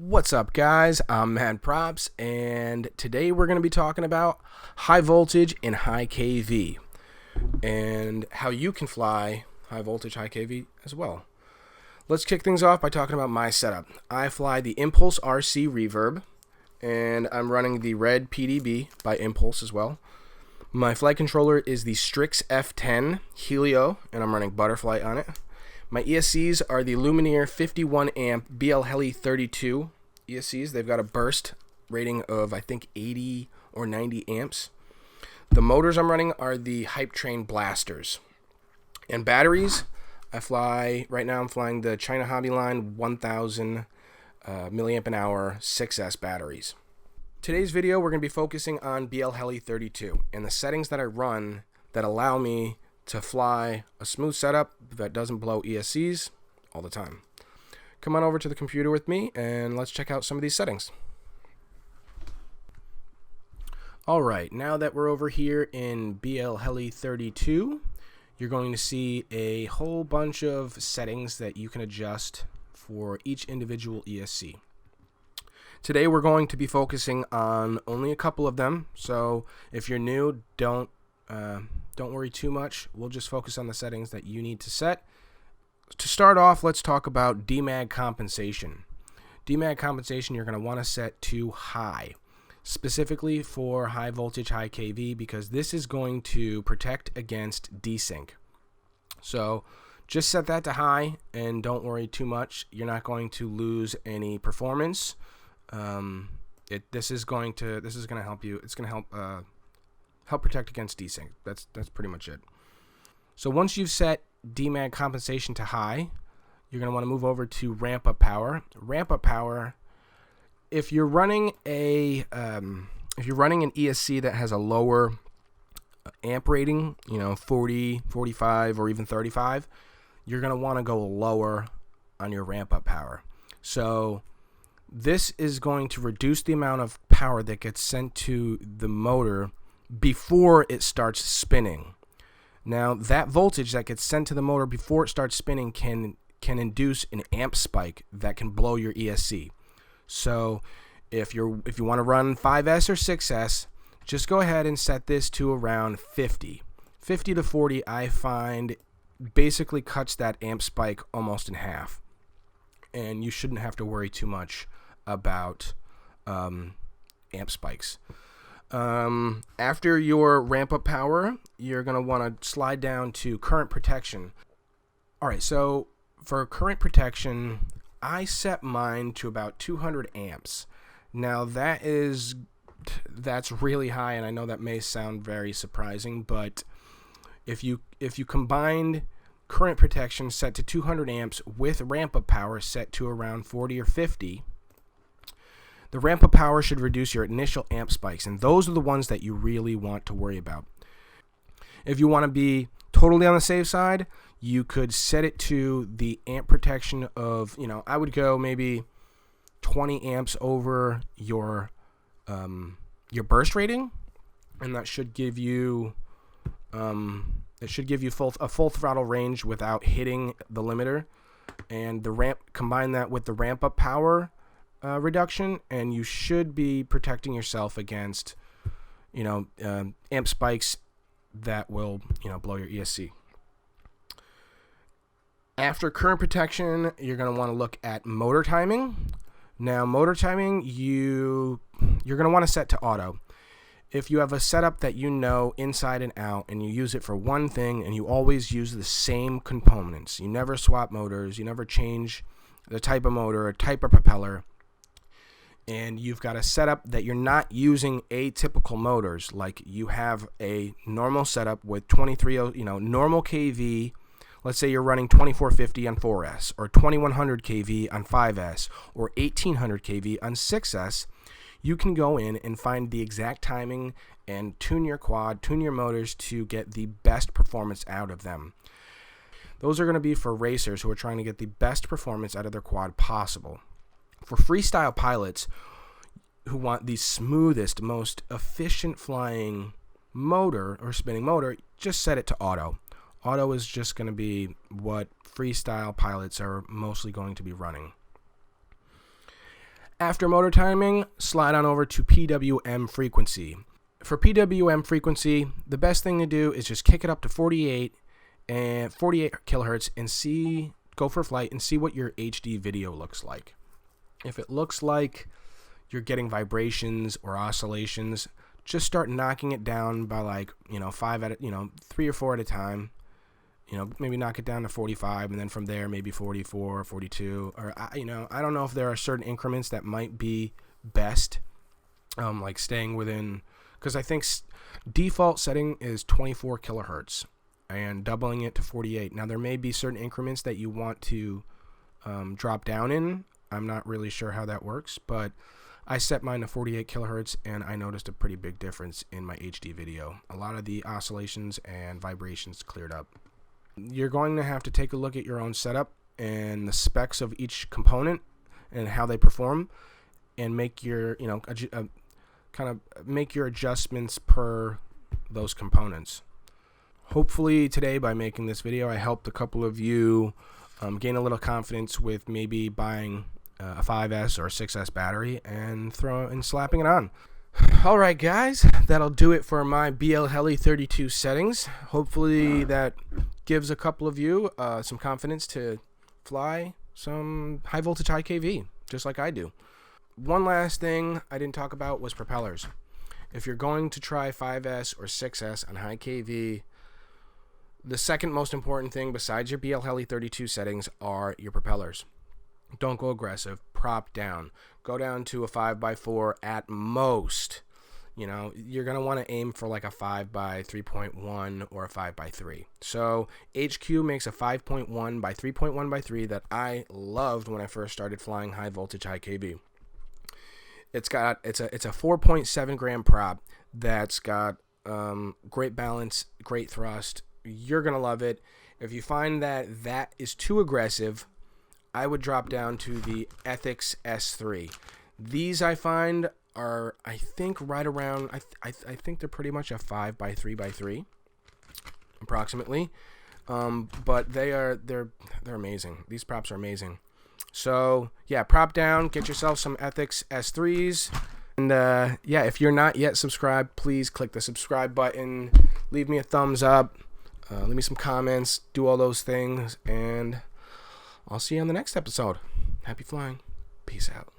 What's up, guys? I'm Mad Props, and today we're going to be talking about high voltage and high kV and how you can fly high voltage, high kV as well. Let's kick things off by talking about my setup. I fly the Impulse RC Reverb, and I'm running the Red PDB by Impulse as well. My flight controller is the Strix F10 Helio, and I'm running Butterfly on it. My ESCs are the Lumineer 51 amp BL Heli 32 ESCs. They've got a burst rating of, I think, 80 or 90 amps. The motors I'm running are the Hype Train Blasters. And batteries, right now I'm flying the China Hobby Line 1000 milliamp an hour 6S batteries. Today's video, we're going to be focusing on BL Heli 32 and the settings that I run that allow me to fly a smooth setup that doesn't blow ESCs all the time. Come on over to the computer with me and let's check out some of these settings. Alright, now that we're over here in BL Heli 32, you're going to see a whole bunch of settings that you can adjust for each individual ESC. Today we're going to be focusing on only a couple of them, so if you're new, don't worry too much. We'll just focus on the settings that you need to set. To start off, let's talk about demag compensation. Demag compensation you're going to want to set to high, specifically for high voltage, high kV, because this is going to protect against desync. So just set that to high and don't worry too much. You're not going to lose any performance. This is going to help you. It's going to help protect against desync. That's pretty much it. So once you've set demag compensation to high, you're going to want to move over to ramp up power. Ramp up power, if you're running an ESC that has a lower amp rating, 40, 45, or even 35, you're going to want to go lower on your ramp up power. So this is going to reduce the amount of power that gets sent to the motor before it starts spinning. Now, that voltage that gets sent to the motor before it starts spinning can induce an amp spike that can blow your ESC. So if you want to run 5S or 6S, just go ahead and set this to around 50. 50 to 40, I find, basically cuts that amp spike almost in half. And you shouldn't have to worry too much about amp spikes. After your ramp up power, you're going to want to slide down to current protection. Alright, so for current protection, I set mine to about 200 amps. Now that's really high, and I know that may sound very surprising, but if you combined current protection set to 200 amps with ramp up power set to around 40 or 50, the ramp up power should reduce your initial amp spikes, and those are the ones that you really want to worry about. If you want to be totally on the safe side, you could set it to the amp protection of, I would go maybe 20 amps over your burst rating, and that should give you a full throttle range without hitting the limiter. And combine that with the ramp up power reduction, and you should be protecting yourself against amp spikes that will blow your ESC. After current protection, you're going to want to look at motor timing. Now, motor timing, you're going to want to set to auto. If you have a setup that you know inside and out and you use it for one thing and you always use the same components, you never swap motors, you never change the type of motor or type of propeller, and you've got a setup that you're not using atypical motors, like you have a normal setup with 23, normal kV. Let's say you're running 2450 on 4S, or 2100 kV on 5S, or 1800 kV on 6S. You can go in and find the exact timing and tune your quad, tune your motors to get the best performance out of them. Those are going to be for racers who are trying to get the best performance out of their quad possible. For freestyle pilots who want the smoothest, most efficient flying motor or spinning motor, just set it to auto. Auto is just going to be what freestyle pilots are mostly going to be running. After motor timing, slide on over to Pwm Frequency. For Pwm Frequency, the best thing to do is just kick it up to 48 kilohertz and go for flight and see what your HD video looks like. If it looks like you're getting vibrations or oscillations, just start knocking it down by like, 3 or 4 at a time. Maybe knock it down to 45, and then from there maybe 44, 42, or I don't know if there are certain increments that might be best, like staying within, because I think default setting is 24 kilohertz and doubling it to 48. Now there may be certain increments that you want to drop down in. I'm not really sure how that works, but I set mine to 48 kilohertz and I noticed a pretty big difference in my HD video. A lot of the oscillations and vibrations cleared up. You're going to have to take a look at your own setup and the specs of each component and how they perform, and make your make your adjustments per those components. Hopefully today, by making this video, I helped a couple of you gain a little confidence with maybe buying a 5S or a 6S battery and slapping it on. Alright guys, that'll do it for my BL Heli 32 settings. Hopefully that gives a couple of you some confidence to fly some high voltage high kV, just like I do. One last thing I didn't talk about was propellers. If you're going to try 5S or 6S on high kV, the second most important thing besides your BL Heli 32 settings are your propellers. Don't go aggressive. Prop down. Go down to a 5x4 at most. You're going to want to aim for like a 5x3.1 or a 5x3. So HQ makes a 5.1 by 3.1 by 3 that I loved when I first started flying high voltage high kV. It's a 4.7 gram prop that's got great balance, great thrust. You're going to love it. If you find that is too aggressive, I would drop down to the Ethics S3. These I find are, I think, right around, I think they're pretty much a 5x3x3 approximately. But they're amazing. These props are amazing. So yeah, prop down, get yourself some Ethics S3s. And yeah, if you're not yet subscribed, please click the subscribe button, leave me a thumbs up, leave me some comments, do all those things, and I'll see you on the next episode. Happy flying. Peace out.